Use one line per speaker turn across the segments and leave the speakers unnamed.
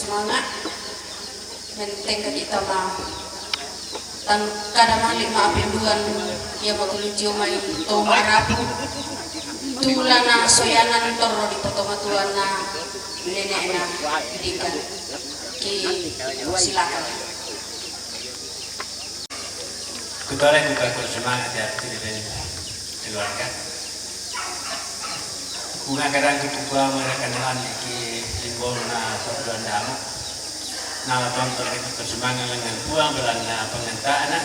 semangat menteng ka kita ma tan kada malik ma apinduan ya matulujo may tumarapu tula na soyanan toro di potomatuan na nenek na dikan ki silakan.
Kutoleh buka semangat ya di keluarga. Kuna kadang kutukua mereka nahan ki simbol na torduan dama. Nama tonton itu kesemangat dengan buang belanda pengentaan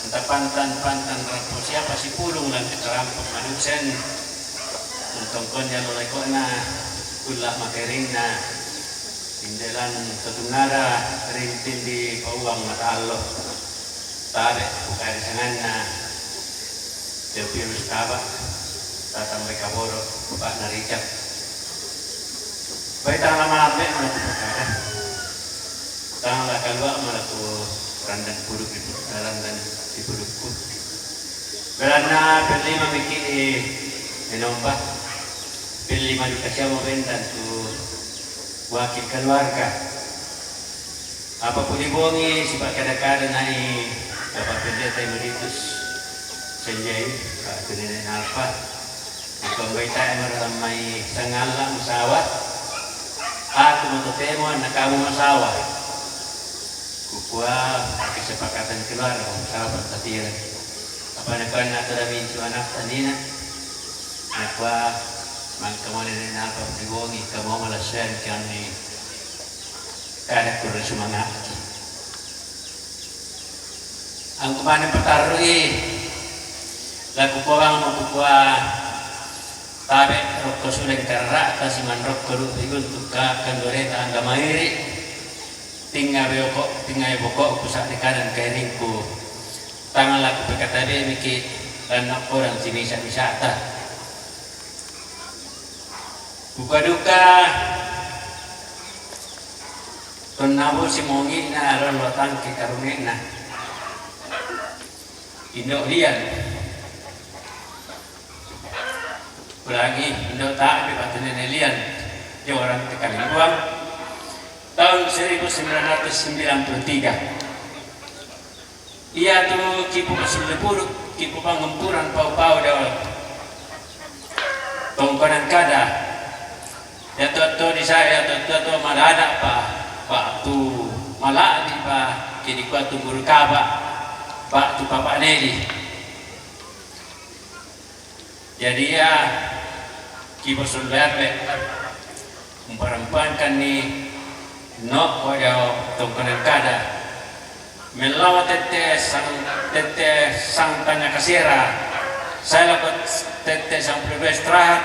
entah pantan rapo siapa si pulung dan keterampuk manusia untuk konya lolekona kulah makering na indelan tetungara rintin di pauang mata Allah tarik bukan sangan na virus kaba tatang mereka borok pak naricak baik tang lama lambe tanglah kalwa malaku randan puruk di randan di purukku berana beli memiki menomba beli madu kasih mau bentan tu wakil keluarga apapun dibongi sebab kadang-kadang naik dapat pendeta emeritus senjai aku nenek alfa ikon baita meramai sangala musawat aku matutemo na kamu masawa kukua kesepakatan keluarga sahabat tatiran apa nak nak teramin anak tanina nakwa mangkamu nenek apa diwongi kamu malasan kami kada kurang semangat ang kumana patarui laku kuang kukua tabe rokko suling karra kasiman rokko rupigun tuka kandoreta angamairi tinggal bokok pusat di kanan kairingku tangan laku berkata dia mikir anak orang sini wisata buka duka tunabu si mongi na alon lotang ke karungin na indok lian ulangi indok tak di batu nenelian dia orang tekaling buang tahun 1993 ia tuh kipu kesulepuruk kipu pangempuran pau-pau dawal tongkonan kada ya toto di saya toto malah ada pak tu malah di pak kini kuat tu guru kaba pak tu bapak Neli jadi ya kipu sulberbe memperempuankan nih no koyo tongkonan kada melawa tete sang tanya kasira saya lakukan tete sang pribestrat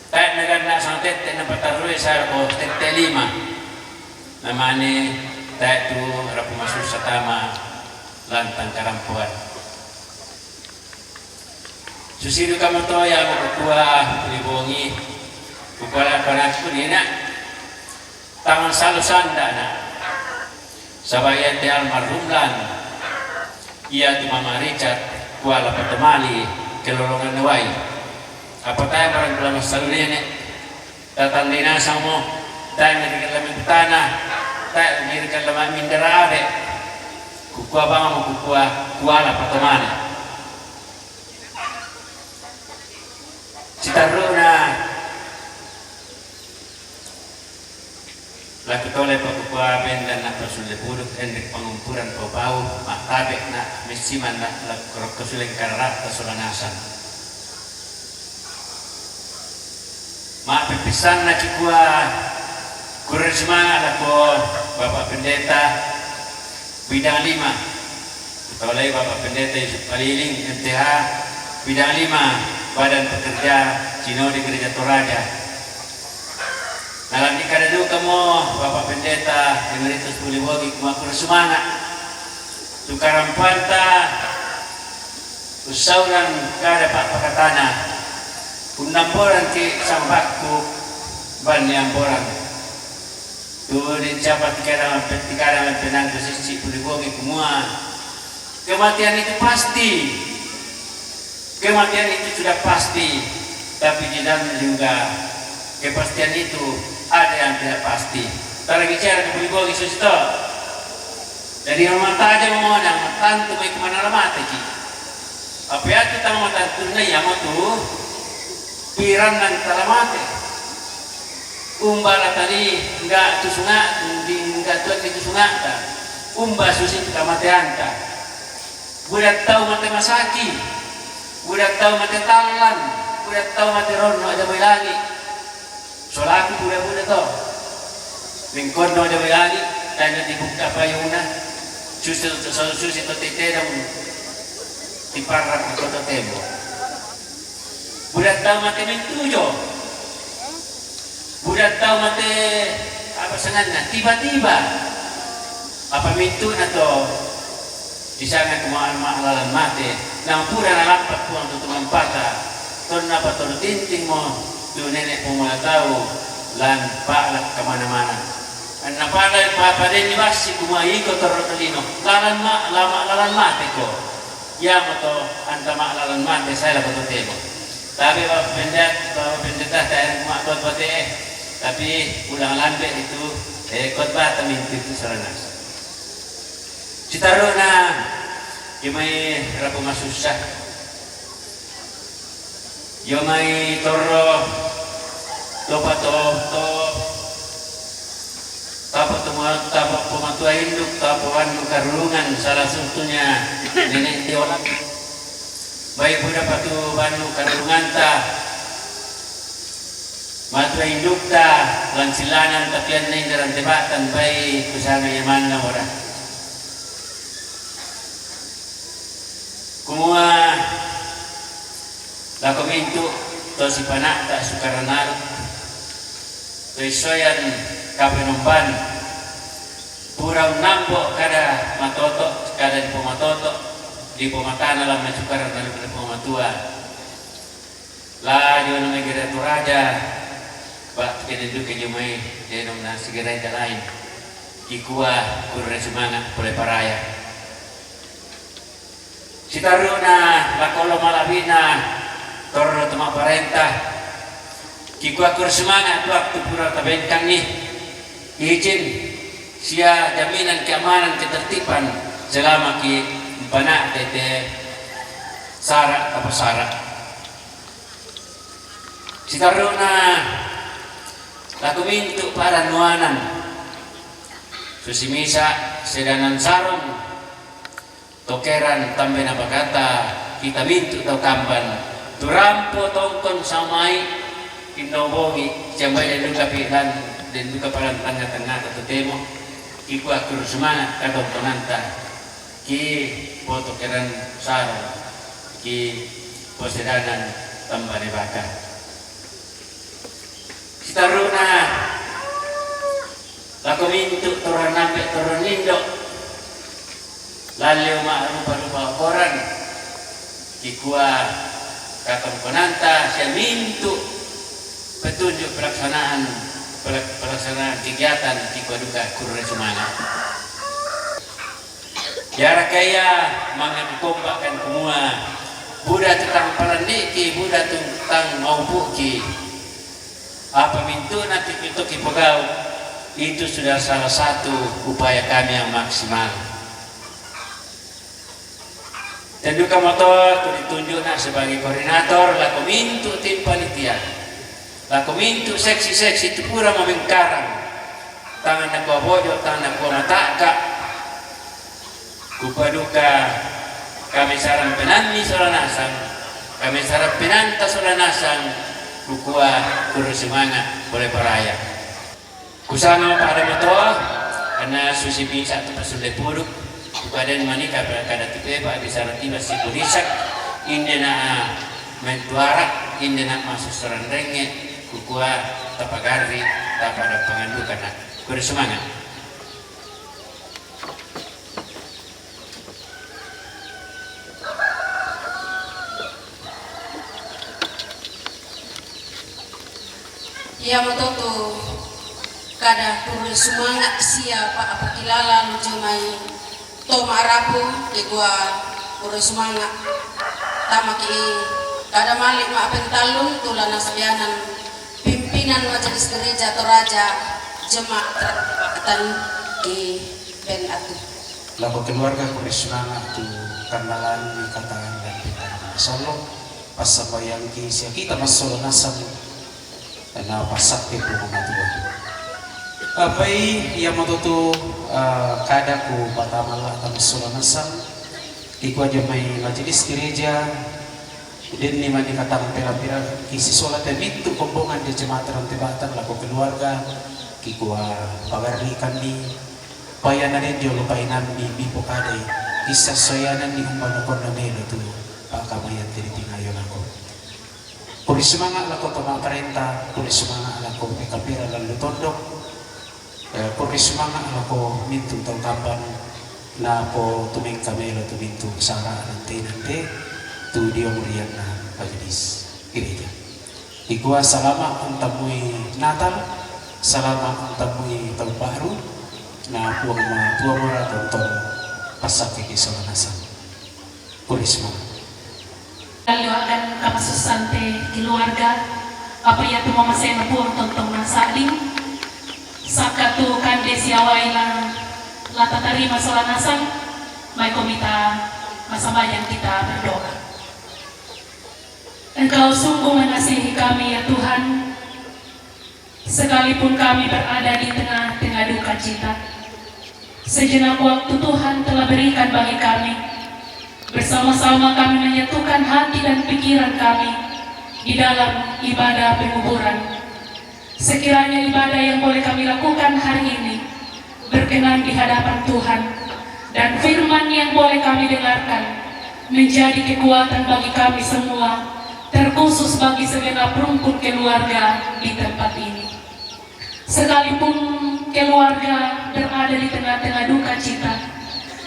tak negara sang tete na patarui saya lakukan tete 5 namanya tak tu rapu masuk satama lantang karampuan susiru kamu to yang kukua libongi kukua aku ni nak tangan selalu sandana sabaya te almarhumlan ia tu mama Richard kuala patemali kelolongan nawai apa tayo barang kelama selalu nenek datang dinasang mo tayo merikan lamang tanah tayo merikan lamang mindera ade kukua bang mo kukua kuala patemali citaru na laku toleh pakukua bendan nak sulle puruk endek pengumpuran pau-pau maktabek nak mesiman nak laku kesuling karat kesulanasan mak pepisan nak cikua kurang semangat laku bapak pendeta bidang 5 toleh bapak pendeta Yusuf Kaliling MTH bidang 5 badan pekerja Cino di Gereja Toraja. Dalam dikada dulu kamu bapak pendeta emeritus Buliwogi kumakur semangat tukaran panta usauran kada pak pakatana kunamboran ki sambakku ban yamboran tu dicapat tikada penang sisi Buliwogi kumua kematian itu pasti kematian itu sudah pasti tapi di dalam juga kepastian itu ada yang tidak pasti. tarang icara ke bulibo isu itu. Dari rumah taja mau nang tantu may kemana mata ki. Apa ya kita mau tantu na ya mau tuh piran nang talamate. Umbala tadi enggak tusunga, enggak tuan di tusunga ta. Umba susi kamatean ta. Budak tahu mate masaki. Budak tahu mate talan. Budak tahu mate rono aja may lagi. Solaku budak-budak to. Lingkod no aja may lagi. Tanya dibuka pa yung una. Susi to titerong iparang ko to temo. Budak tahu mate mentujo. Budak tahu mate apa sengaja tiba-tiba apa mintu na to di sana kumaan maalalan mate nang pura nalapat po ang tutungan pata ton na pator tinting mo do nenek po mga tao lan paalat kamana-mana ang napalay papadin ni basi kumayi ko torotalino lalan mate ko ya mo to anta maalalan mate saya lapat to temo tapi bapak pendeta tayo kumakot pati tapi ulang lambe itu khotbah tamintu itu saranas citaro na yung may rapo masusah yung may toro tapo pumatuwa induk tapuan karungan salah satunya nenek tiwak baik budak patu banu karungan ta matuwa induk ta lansilanan tapian na indaran tebatan baik kusana yaman na ora kumua lakomintu to si panak tak sukaranarut to isoyan kapenomban purang nambo kada matoto kada di pomatoto di pomatana lam na sukaranarut di pomatua la yo na may girato raja ba kene duke jumay denom na sigaray lain kikuha kurre sumanga pole paraya Citaru na lakolo malabina torno tuma parenta kikuha kur semangat waktu pura tabengkang ni izin sia jaminan keamanan ketertiban selama ki empana tete sara apa sara Citaru na laku mintu para nuanan susimisa sedanan sarung tokeran tambe na bagata kita mintu tau kamban turampo tongkon samai inobongi jambay dan duka pihan dan duka palang tengah-tengah atau temo iku akur semangat katongkonanta ki po tokeran sarong ki posedanan tambah na baka sitaruna lako mintu toran nampe toran nindo lalu rupa-rupa koran kikuah kakam konanta siya mintu petunjuk pelaksanaan kegiatan kikuah duka kurre semangat yara kaya mangkumpakan semua Buddha tentang palandiki Buddha tentang maupuki apa mintu nanti itu kipagau itu sudah salah satu upaya kami yang maksimal. Dan juga motor itu ditunjuk sebagai koordinator laku mintu tim panitia laku mintu seksi-seksi itu pura memengkarang tangan nak bawa bojo tangan nak bawa mataka kupaduka kami sarang penani solanasan kami sarang penanta solanasan kukua kuru semangat boleh peraya kusana pada motor karena susi bisa tu pasulai puruk kepada manika kada tipe di sana tiba si kurisak indena mentuara indena masuk serandenge kukua tapagari tapada pengandukan kur semangat
ya matoto kada kur semangat siapa apa kilala lujumai Toma arapo igwa puro semangat tamaki kada malik maapen talun tulan nasbianan pimpinan majelis gereja Toraja jemaatan di Ben Atu.
Laku keluarga ko semangat tu kandalan ni kataan dan kita solo pasabayang ki siya kita masolo nasam na pasakit po mga tuwa. Apay yang matutu kada ko batamala ta masolo nasam ikwa aja may majelis gereja din ni man katang pera-pera kisi solat itu kombongan di jemaatan tibatan laku keluarga kikwa pagarikan ni paya na rin diyo lupainan ni bipo kaday isa soyanan ni humbanakon na melo tu pakamayan tinitingayon ako kung sumanga lako tumaparenta kung sumanga lako kapira lang lutondok kung sumanga lako mintu tangkapan na po tuming kamelo tumintu sara nanti tu dia meriang na majelis gereja. Ikwa salama ang tamoy Natal, salama ang tamoy tahun baru, na puang mga tua mora tonton pasakit di salanasan. Pulisma.
Lalu akan kapasusante keluarga apa ya tu mama saya napuang tontong na saling saka tu kan desiawai la tatarima salanasan may komita masabayang kita berdoa. Engkau sungguh mengasihi kami ya Tuhan, sekalipun kami berada di tengah-tengah duka cita. Sejenak waktu Tuhan telah berikan bagi kami, bersama-sama kami menyatukan hati dan pikiran kami di dalam ibadah penguburan. Sekiranya ibadah yang boleh kami lakukan hari ini berkenan di hadapan Tuhan, dan firman yang boleh kami dengarkan menjadi kekuatan bagi kami semua, terkhusus bagi segenap rumpun keluarga di tempat ini. Sekalipun keluarga berada di tengah-tengah duka cita,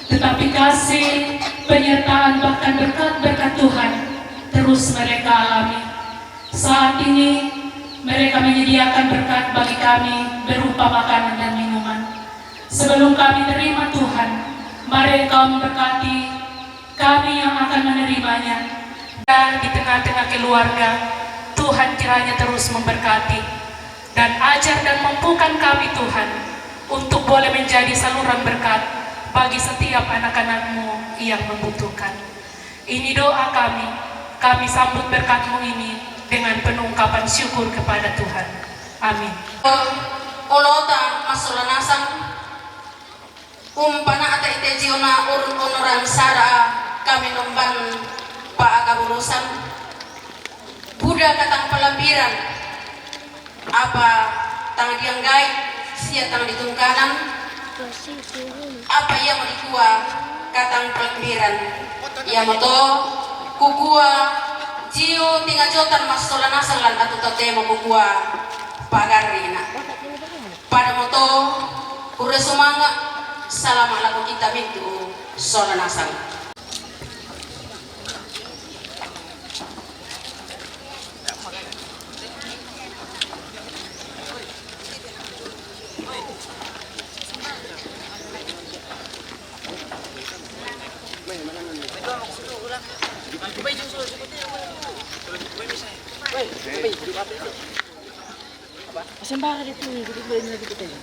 tetapi kasih, penyertaan, bahkan berkat-berkat Tuhan terus mereka alami. Saat ini mereka menyediakan berkat bagi kami berupa makanan dan minuman. Sebelum kami terima Tuhan, mari Engkau memberkati kami yang akan menerimanya. Dan di tengah-tengah keluarga, Tuhan kiranya terus memberkati dan ajar dan mampukan kami Tuhan untuk boleh menjadi saluran berkat bagi setiap anak-anak-Mu yang membutuhkan. Ini doa kami sambut berkat-Mu ini dengan penuh ungkapan syukur kepada Tuhan. Amin.
Olota masulanasan umpana ata itejiona onoran sara kami nomban paagaburusan Buddha katang palampiran apa tang dianggay siya tang ditungkanan apa yang dikua katang palampiran yamato kukua jiu tinga jotan masulanasan lan atu tatemo kukua pagarina pada moto ure sumanga salam ala kita mintu solanasan.
Sembara dito, hindi ko rin nagkita yun.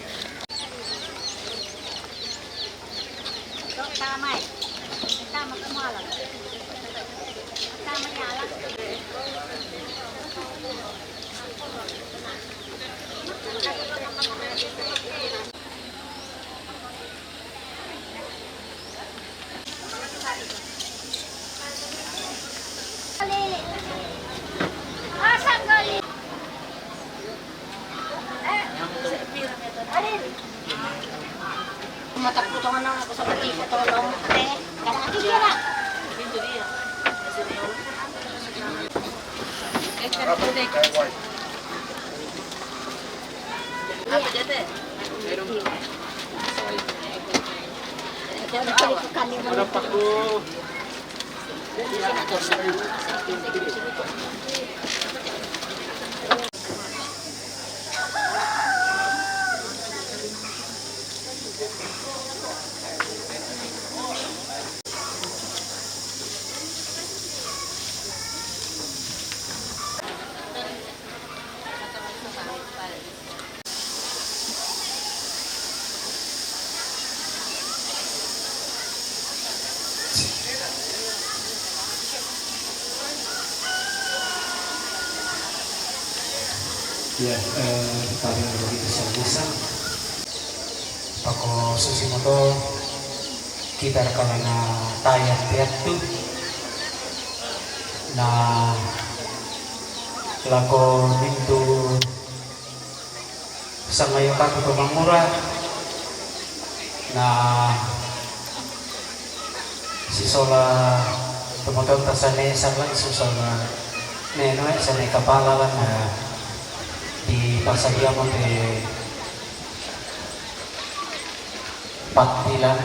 Tama eh. Tama ka mo alam. Tama niya alam. Asam gali. Matakputungan na ako sa pati ko tolong. Karena dia nak. Itu dia. Apa jadi? Berapa aku?
Ya, kami begitu selesa. Pako susi moto kita karena tayang tiatu. Nah, lako mintu sama yung kaku kumang murah. Nah, si sola tumutong tasane sablan susana neno sa may kapala lang na di pasagya mo de patilan.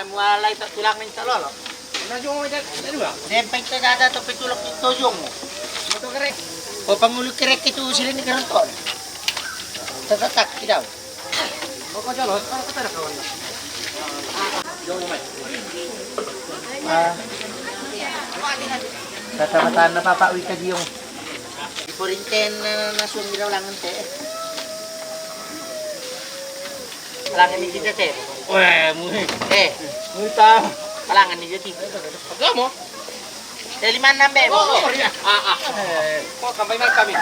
Mulai tak tulang ni tak lolo. Najong mo dak dua. Dempeng tak ada to petulok ni tojong mo. Moto kerek. O pangulu kerek itu silin ni karon ton. Tak tidak. Mo ko jalo, para kita kawan. Jong mo mai. Kata-kata na papawi ka diyong. Iporinten na suwang giraw langan te. Langan ni kita te. Wah, mui. Muita. Palangan ni jadi. Agamo. Dari mana be? Oh, iya. Kok sampai mal kami.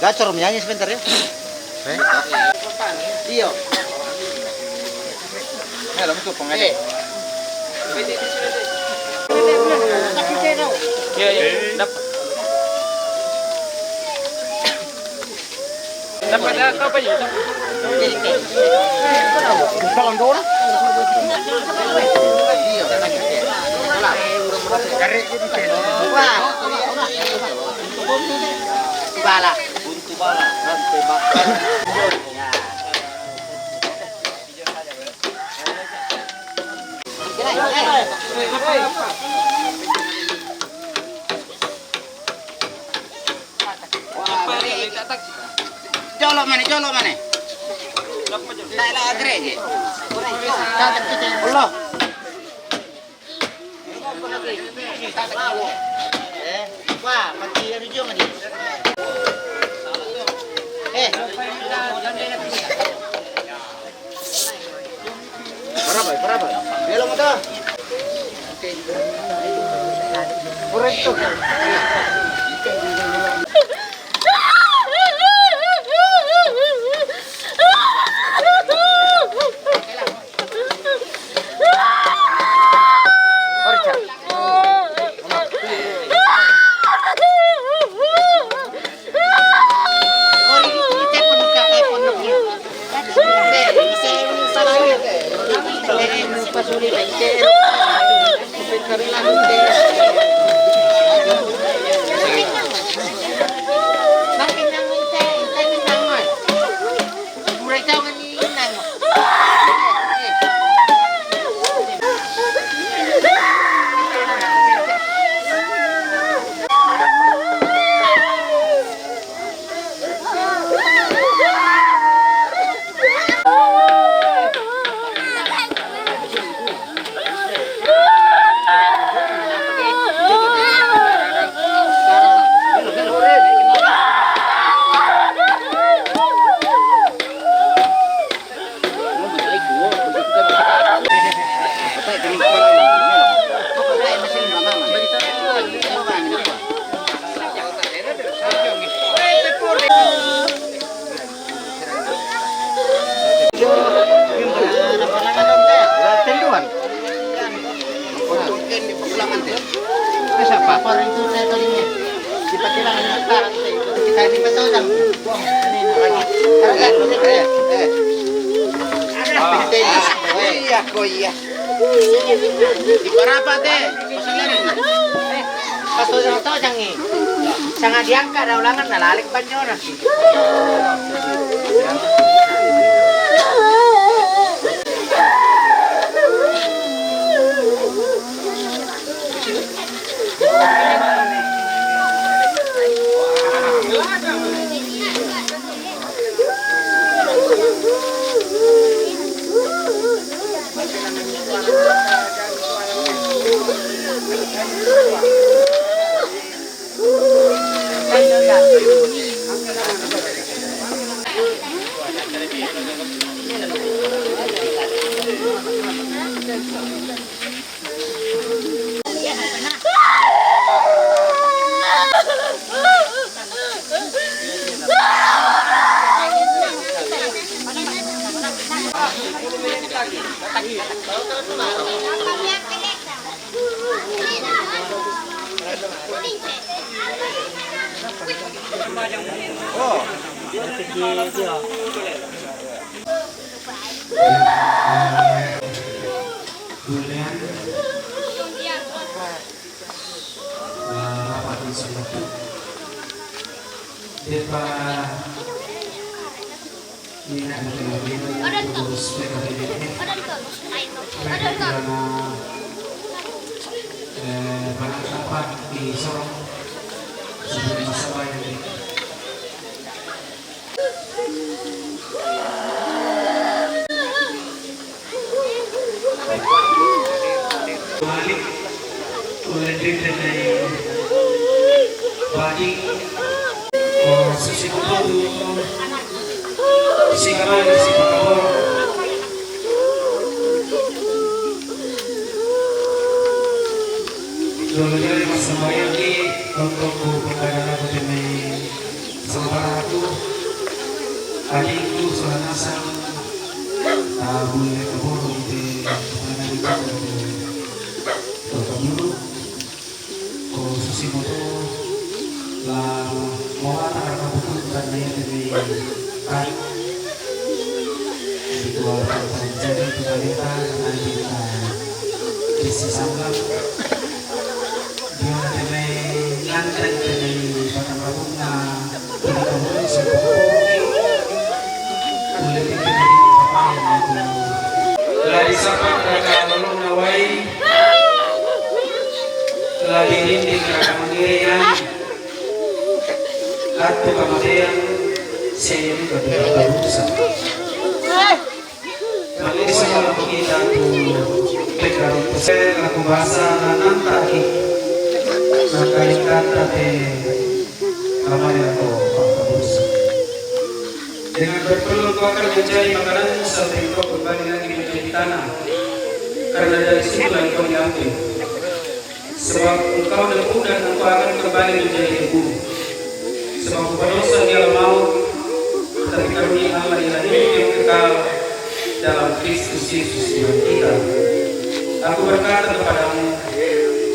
Gacor menyanyi sebentar ya. Iyo. Lalu itu pengen. Iya, dapat. Dapat apa ya? Kalau dulu. Iyo. Wah. Bala. Bala, nanti bakar. Jolok mana? Tak ada agre je. Allah. Wah, mati ada jom ni. Berapa? Belum ada. Correcto. Sangat diangkat dah ulangan, nalalik banyak orang.
Kemudian rapat di sana depa ini ada terus penangkapan di Sorong sebelum masalah yang balik oleh dari bagi susi kudu si kamar si pakabor lalu dari masa bayang untuk pengkajian aku demi saudaraku adikku selanasan boleh kabur di mana kamu dulu ko susimoto la mawata kabukan karena yang demi kai dua jadi kita nanti kita isi sanggap dia demi ngantri demi batang rambutnya ini kemudian sebuah boleh kita apa yang itu lari sapa mereka lalu nawai lagi ini kerana mengirian atau kemudian saya ini berbeda berusaha kali semua kita pegang saya laku bahasa nanti nakali kata kamar yang berusaha dengan berpeluang kau akan mencari makanan sampai kau kembali lagi menjadi tanah karena dari situ yang kau diambil sebab engkau debu dan engkau akan kembali menjadi debu sebab berdosa dia maut tetapi karunia Allah ialah hidup yang kekal dalam Kristus Yesus Tuhan kita. Aku berkata kepadamu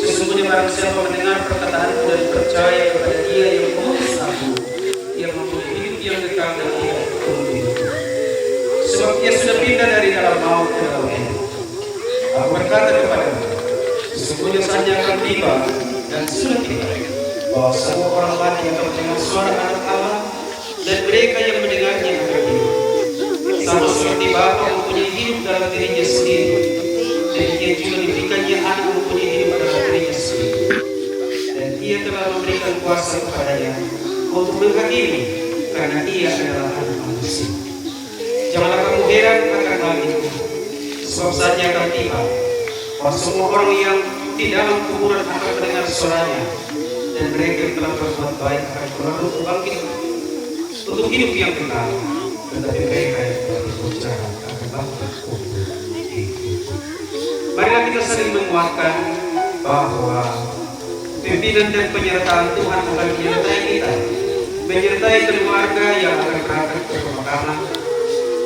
sesungguhnya barang siapa mendengar perkataanku dan percaya kepada dia yang mengutus aku yang mempunyai hidup yang kekal dan tidak hidup sebab dia sudah pindah dari dalam maut ke dalam hidup. Aku berkata kepadamu sesungguhnya saatnya akan tiba dan sudah tiba bahwa semua orang mati akan mendengar suara anak Allah dan mereka yang mendengarnya akan hidup. Sama seperti Bapa mempunyai hidup dalam dirinya sendiri dan dia juga diberikannya anak mempunyai hidup dalam dirinya sendiri dan ia telah memberikan kuasa kepadanya untuk menghakimi karena ia adalah anak manusia. Janganlah kamu heran akan hal itu sebab saatnya akan tiba bahwa semua orang yang di dalam kuburan akan mendengar suaranya dan mereka yang telah berbuat baik akan berlalu bangkit untuk hidup yang kekal tetapi mereka yang telah berbuat jahat akan bangkit untuk hidup. Marilah kita saling menguatkan bahwa pimpinan dan penyertaan Tuhan akan menyertai kita, menyertai keluarga yang akan berangkat ke pemakaman,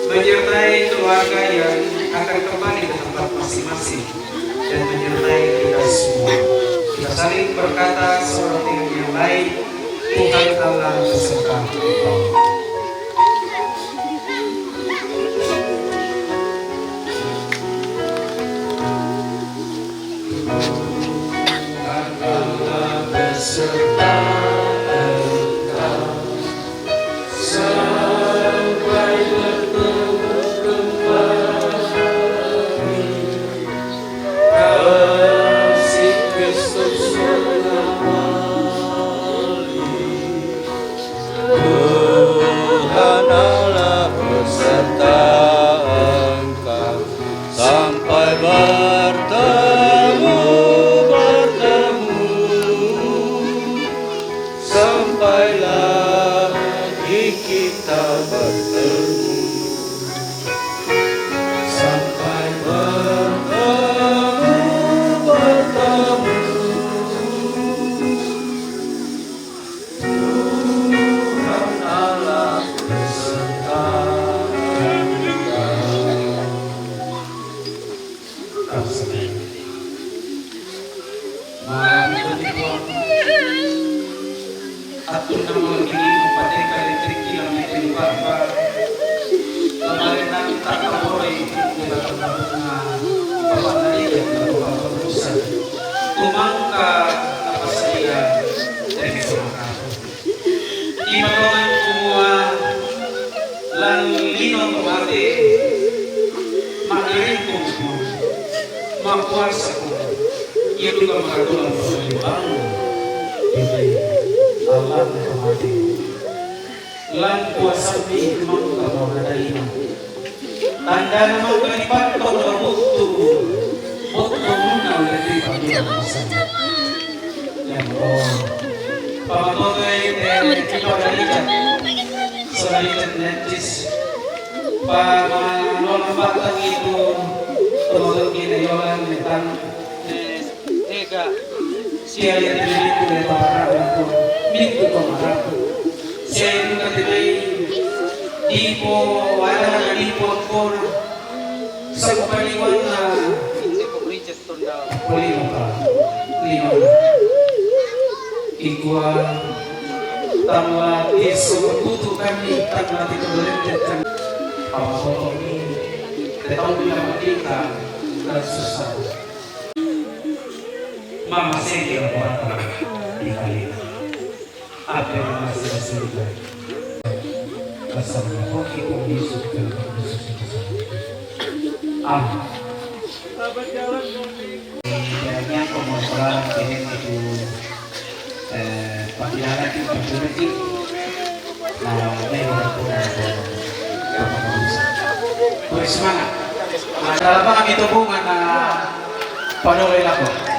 menyertai keluarga yang akan kembali ke tempat masing-masing dan menyertai kita semua. Kita saling berkata seorang dengan yang lain, Tuhan Allah beserta kita. Allah beserta engkau sampai bertemu kembali. Kasih Kristus
Tuhan Allah beserta engkau sampai bertemu sampai lagi kita bertemu sampai bertemu Tuhan Allah beserta
Atur nama begini pateka elektrik kilang di Bapak. Kemarin nanti tak boleh kita bunga Bapak nari dan Bapak berusaha. Kumangka apa saya dari semua. Imaman semua lan lino mati makiringku makuasaku ia juga mengatakan perjuangan Allah mati lan kuasa mi mangka ada ini tanda nama kalipat kau berbuktu buktu muna lebih banyak yang pamakai kepada lihat selain netis pamanola batang itu tolong kinayolan metang ega siya yang dilihat oleh para itu minggu kemarin saya juga tidak dipo ada dipo pun sepaliwan na lima ikwa tamla iso butu kami tamla itu berlanjutkan apa ini tetap bila kita susah mama saya buat di kali apa yang masih surga bersama koki koki surga sahabat jalan yang pemotoran ini itu panggilan itu berarti nah ini udah semangat dalam kami hubungan panoloy lako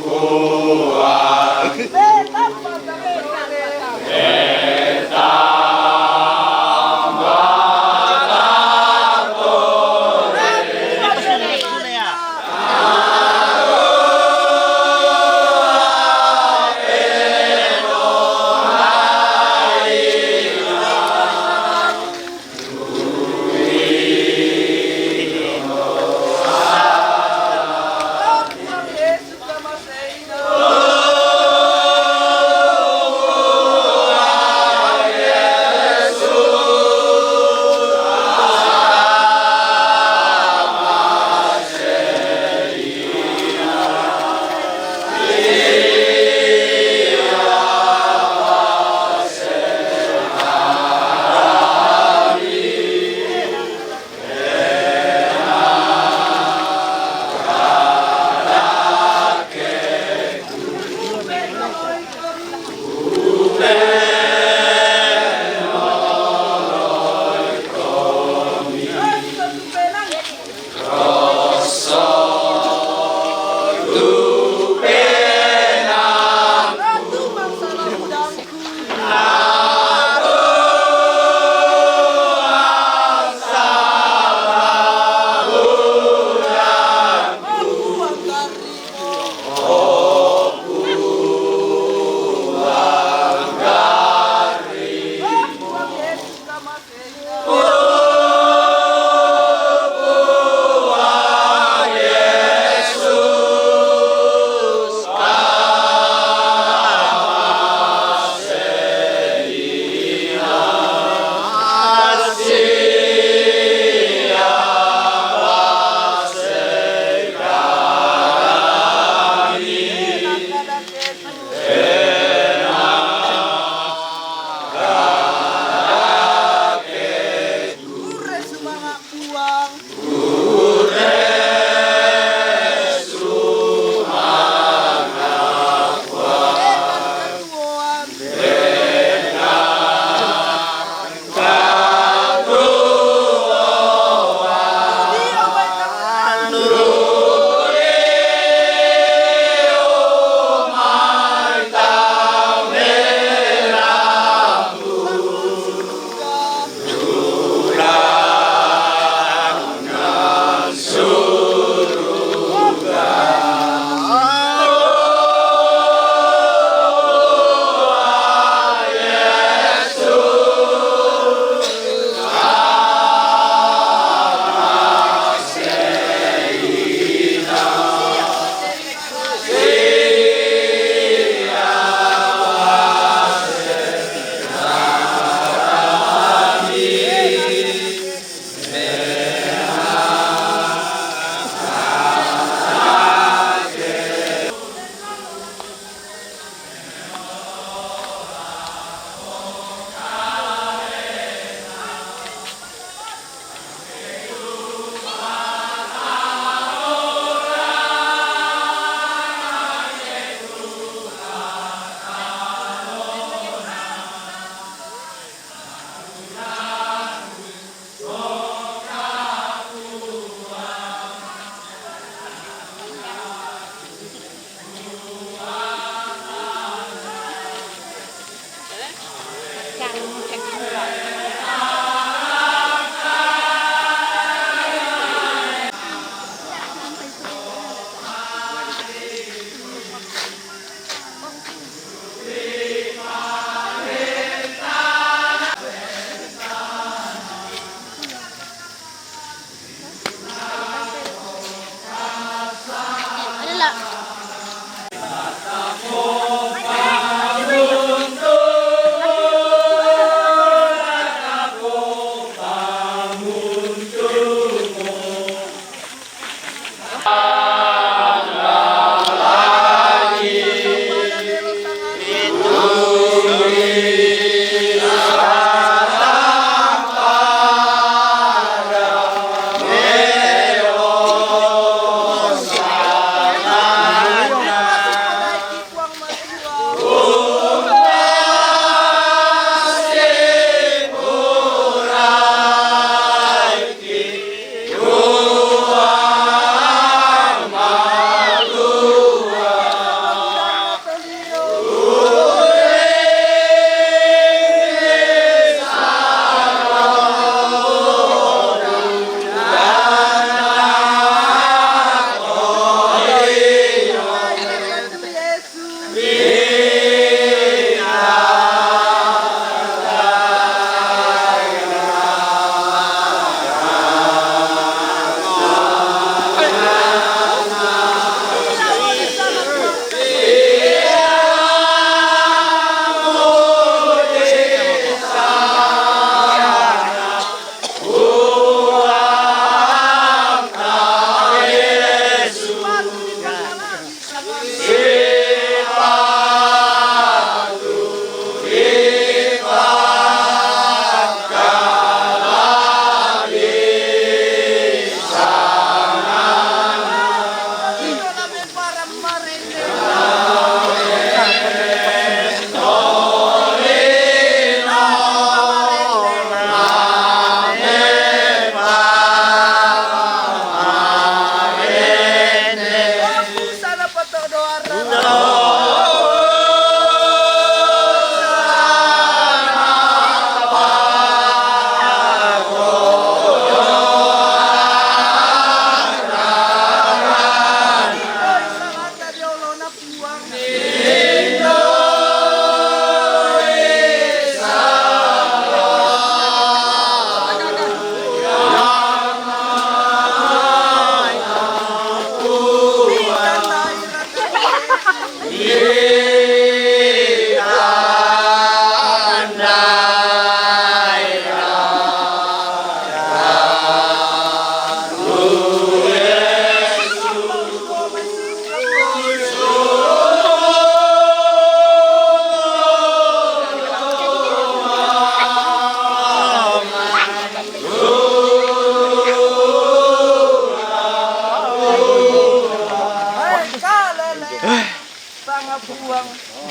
Oh Siapa
Tuhan.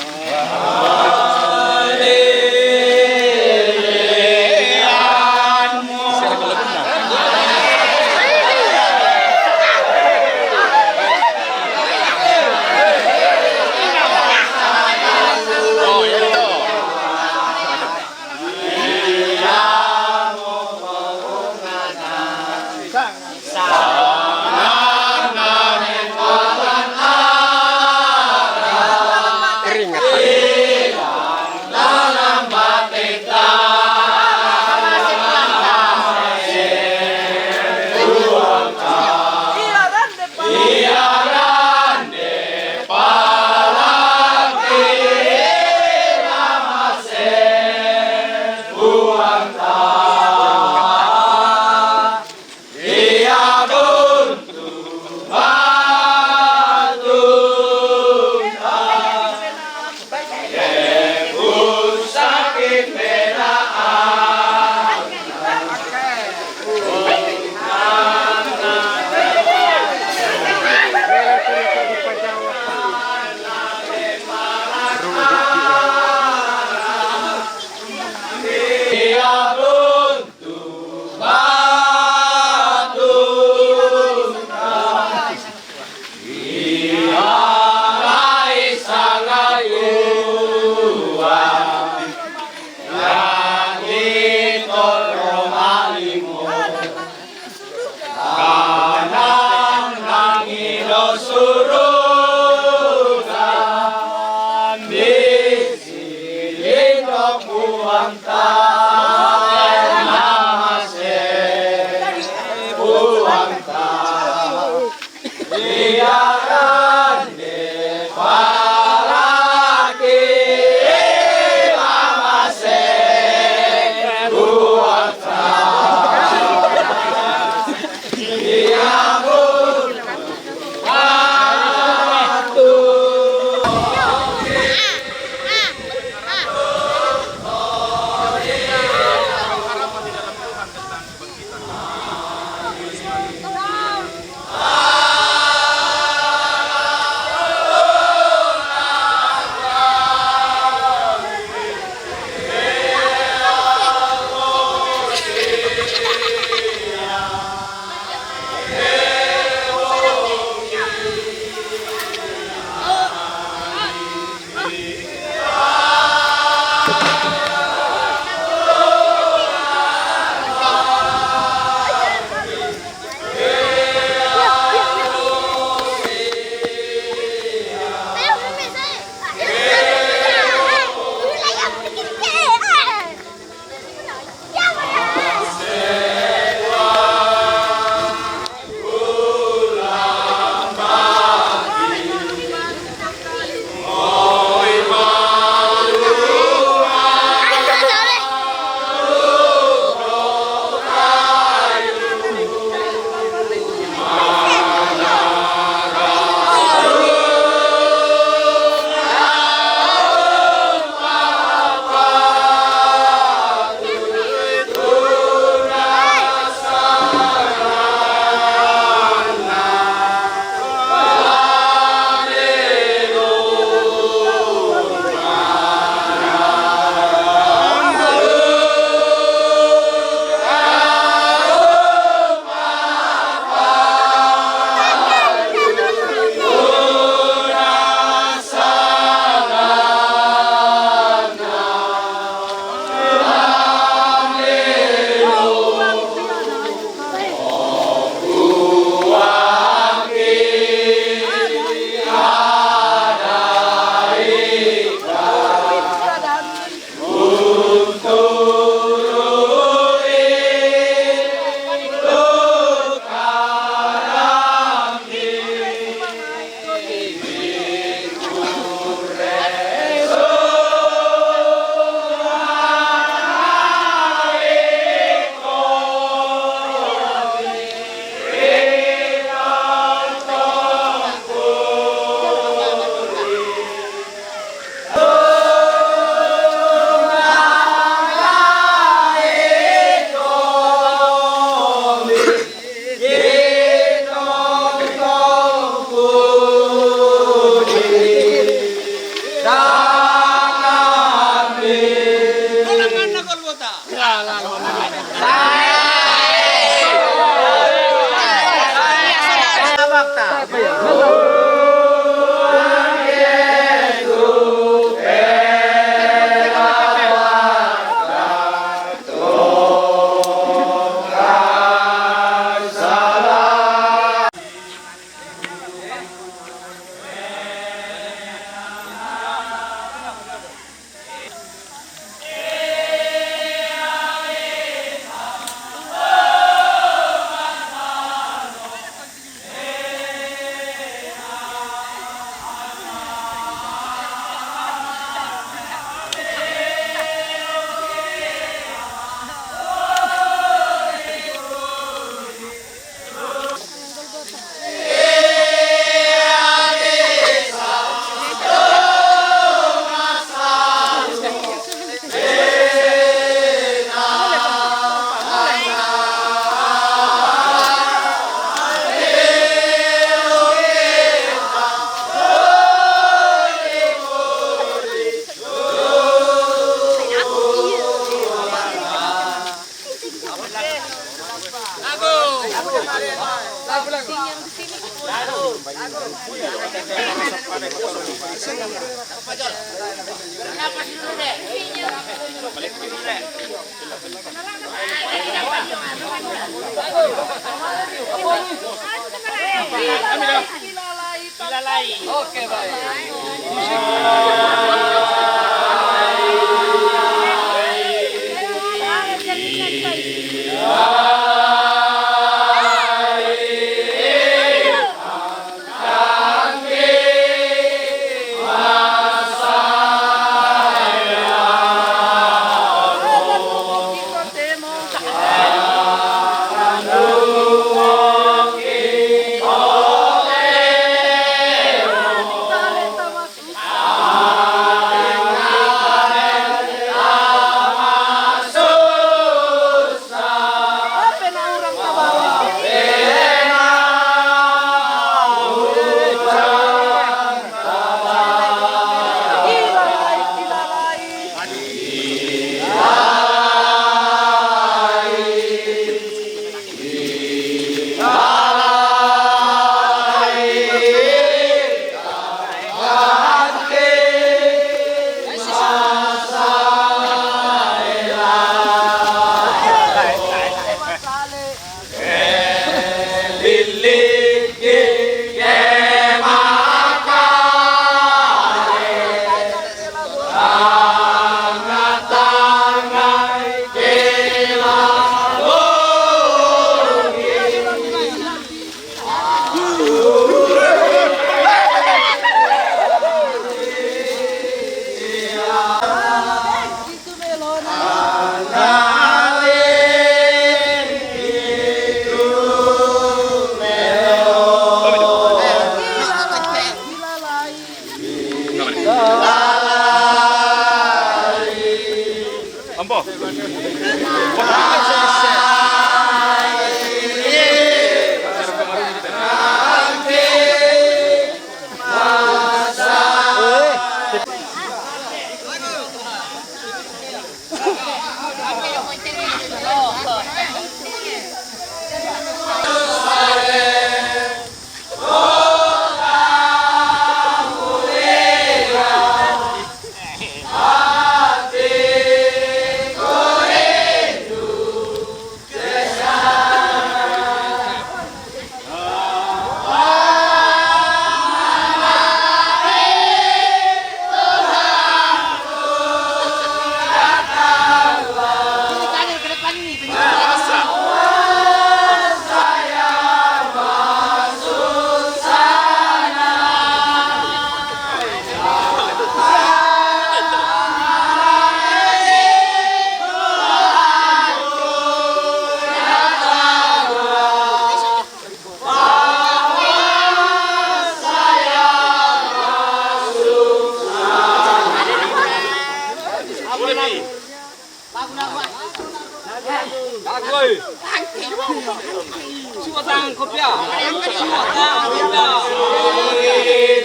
Oke, baik.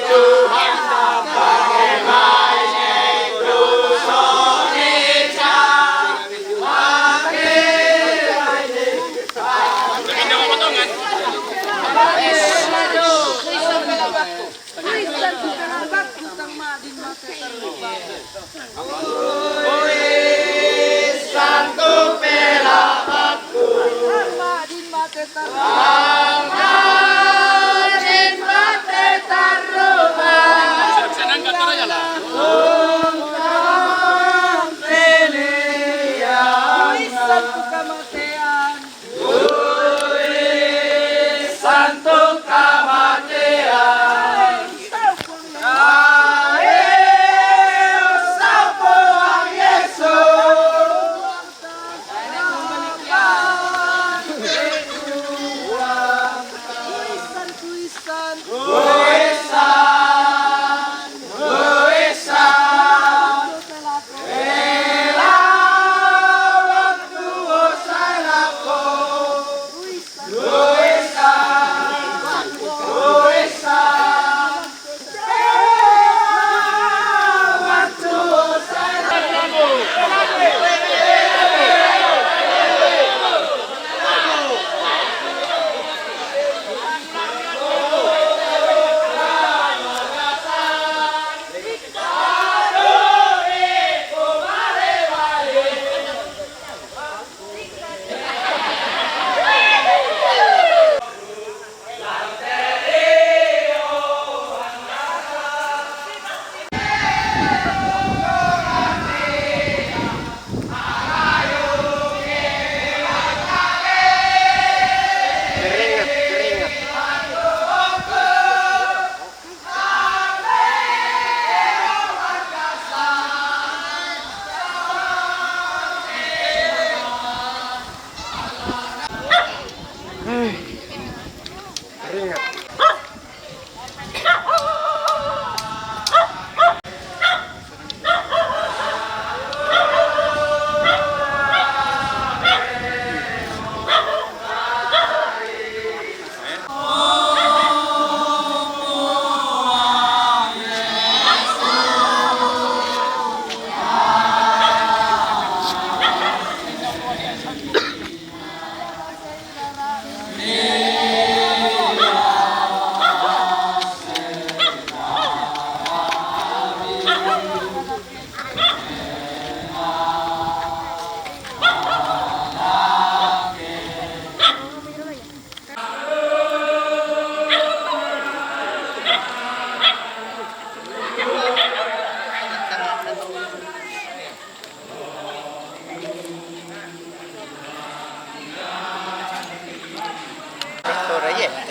Tuhan tak pakai main.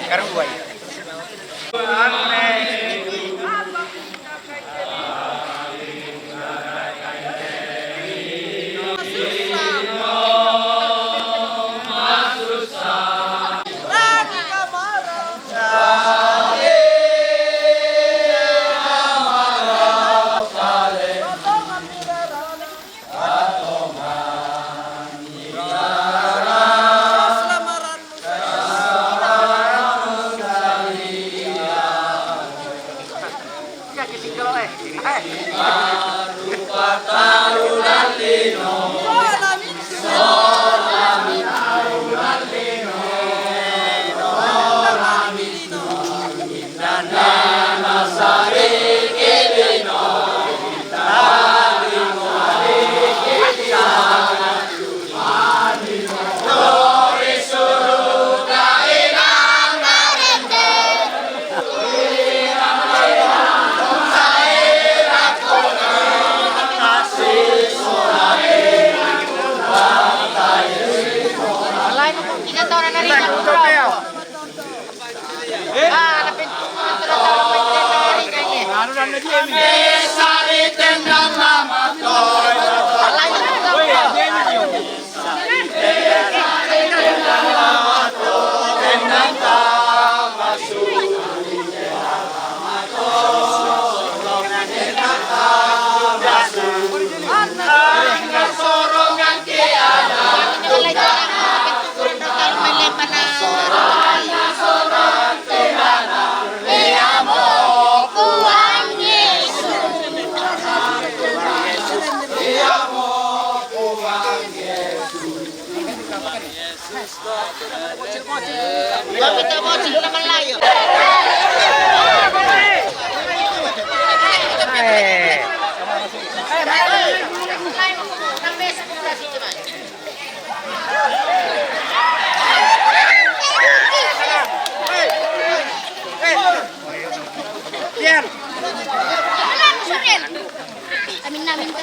Sekarang dua ya. Kita mau sila malayo.
Amin namin po.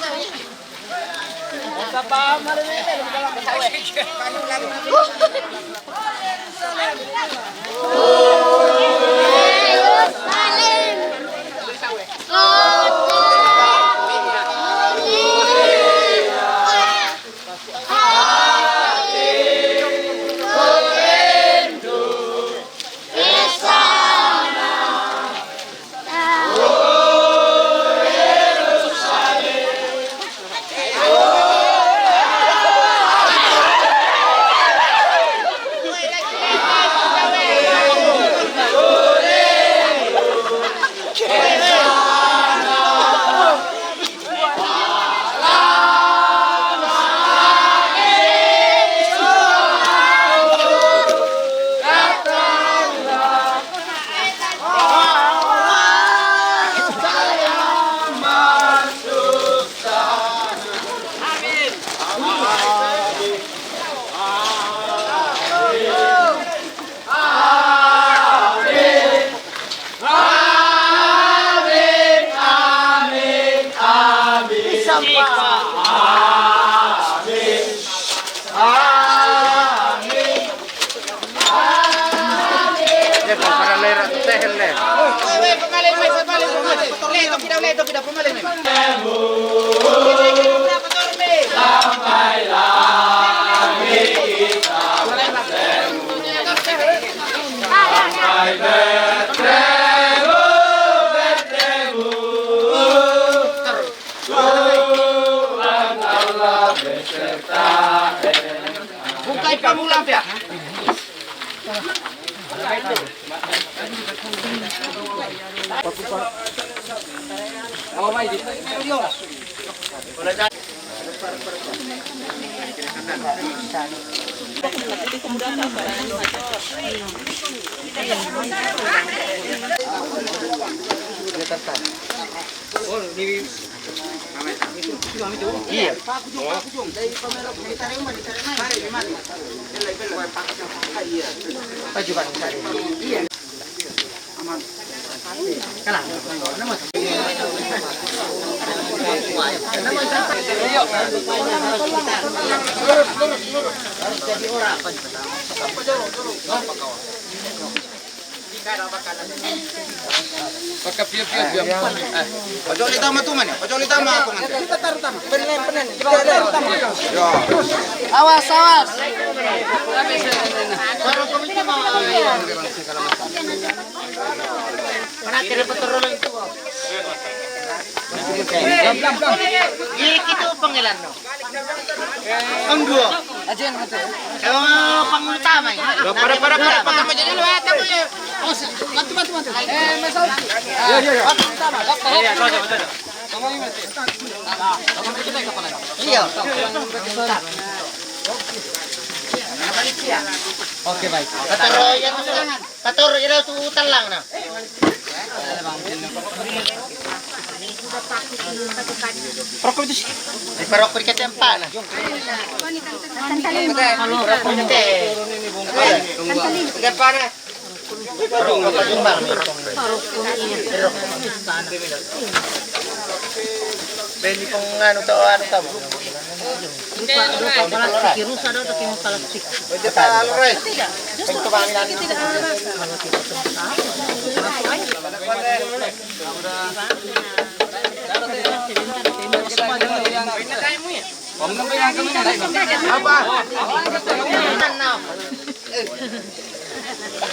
Bukai pamulang ya. Iya.
Pojok litama tuh mana? Pojok litama aku nanti. Kita taruh tama. Penen.
Awas, awas. Mana kira petrol itu? Gitu panggilan no. Pangguo. Ajen betul. Pangutama. Para patama jadi lu tamu ya. Bantu. Masuk. Iya. Iya. Oke baik. Kator ira tu utang lang na. Perokok itu sih. Perokok di ketempat na. Kepana. Beni pong ano to mo. Kirusa daw to kimo plastik. Pwede pa alres. Pagto ba ni natin.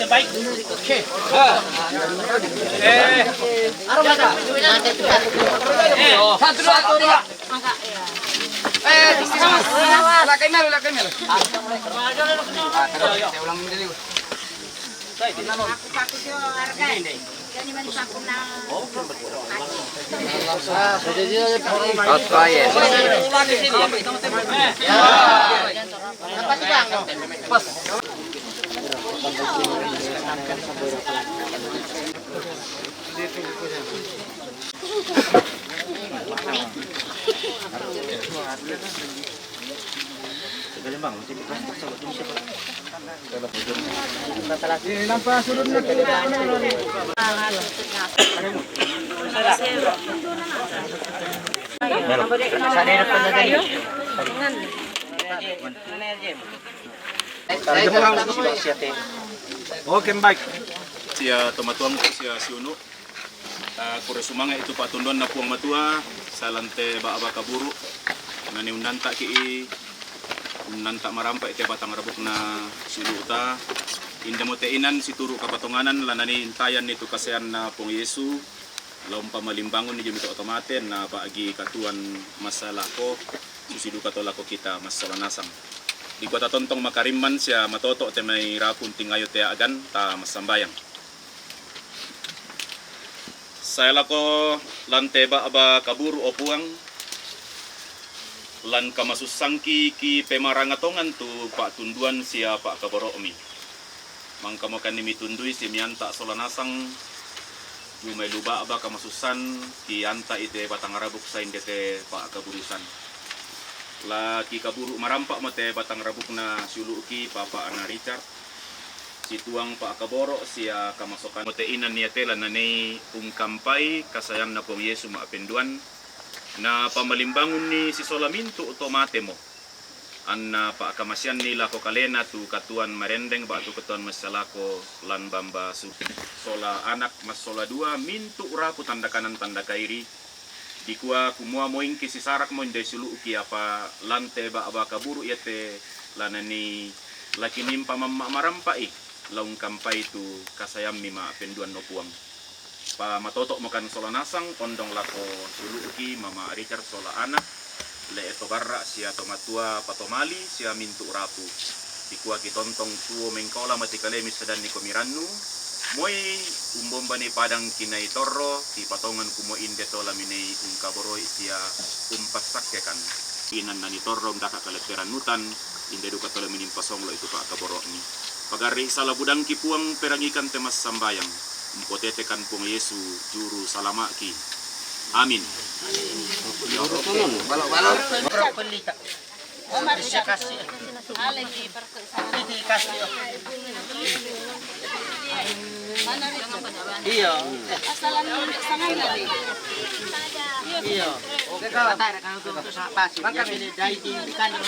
Baik. Oke. Satu dua. Lakay melo. Ulang dulu.
Okay, bike.
Siya tumatuang ko siya si Uno. Kure sumanga itu patunduan na puang matua sa lante ba kaburu. Nani unanta ki unanta marampa ite batang rabuk na suluta. Inda mo teinan si turu kapatunganan lanani intayan nito kasean na pong Yesu. Laum pamalimbangon ni jemito otomaten na paagi katuan masalah ko susidu katola ko kita masalanasang. Di kota tontong makariman siya matoto te may rapun tingayo te agan ta masambayang. Saya lako lanteba aba kaburu opuang lan kamasusangki ki pemarangatongan tu pak tunduan sia pak kaboromi. Mangkamokan nimi tundui si mianta solanasang jumai luba aba kamasusan ki anta ite batang rabuk sain dete pak kaburusan. La ki kaburu marampak mate batang rabuk na suluki papa ana Richard. Situang pak kaboro sia kamasokan mote inan niatela nanay ungkampai kasayang na pong Yesu maapenduan na pamalimbangon ni si Solaminto otomate mo an na paakamasyan nila ko kalena tu katuan marendeng ba tu katuan masalako lan bamba su sola anak mas sola dua mintu urapu tanda kanan tanda kairi dikua kumua moing ki si sarak mo inday sulu uki apa lante ba aba kaburu yate lanani laki nimpa marampai laung kampai tu kasayam mima penduan no puang pa matotok makan sola nasang ondong lako sulu uki mama Richard sola anak le eto barra sia tomatua patomali sia mintu rapu dikua ki tontong tuo mengkola mati kalemi sedan ni komirannu moi umbomba ni padang kinai torro ki patongan kumo inde tola minei ungkaboro sia umpasak kekan inan nani torro ndaka kaleteran nutan inde duka tola minim pasonglo itu pak kaboro ni pagari salah budang ki puang perangikan temas sambayang mpotete kan pung Yesu juru salama ki amin.
Balok-balok. Berapa pelita? Bisa kasih. Ini kasih. Iya.
Asalan sangan lagi.
Iya. Oke kau. Pasti. Maka ini dari di kandang.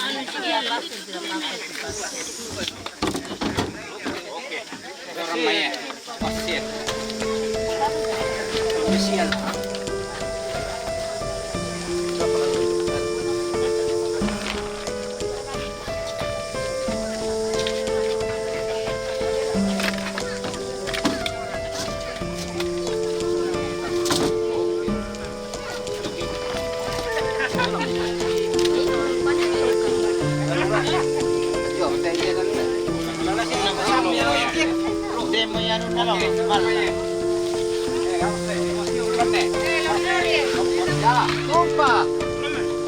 Ramai. Pasir. Spesial. Demo yan ano mal. Kompa.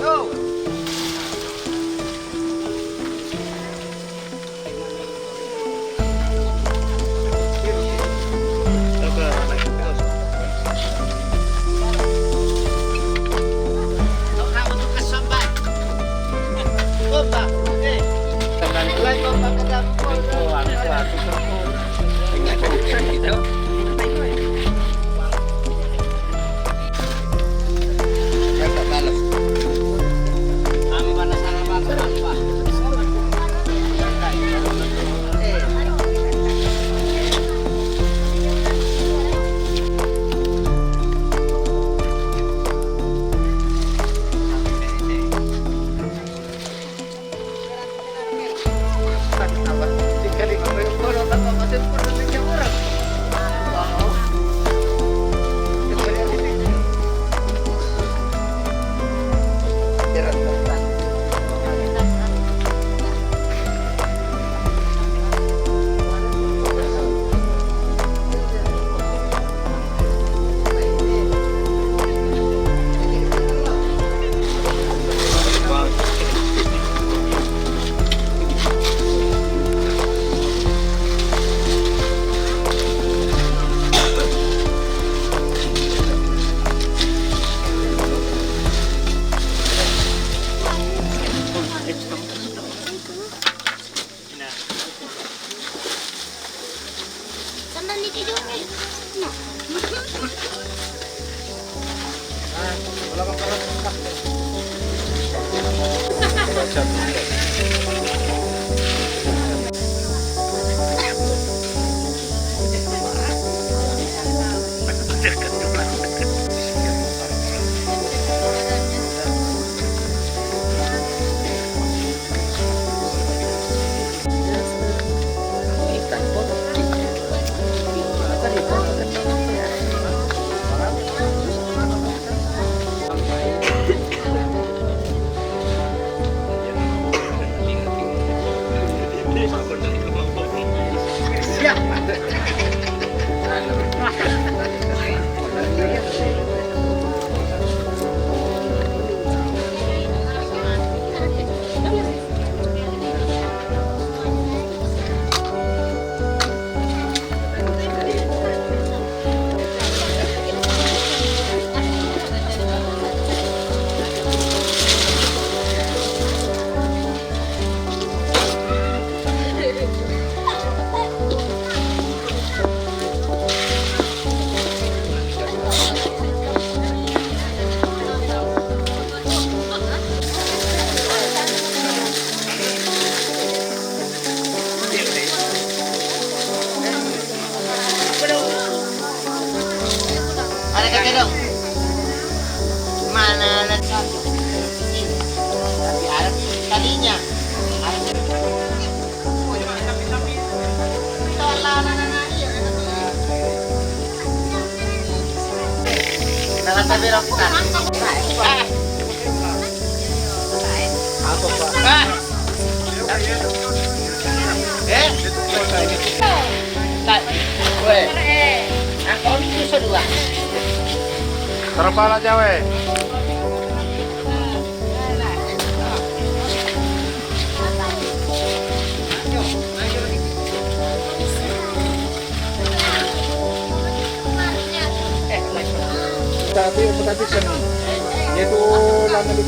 Yo. Kompa. Oke. Teman lain kompa kadang ko. Ada kata dong. Mana ada tapi ada kalinya. Jangan tapi kita. Apa Pak? Aku itu dua.
Terpala Jawa. Tapi seni. Yaitu lama di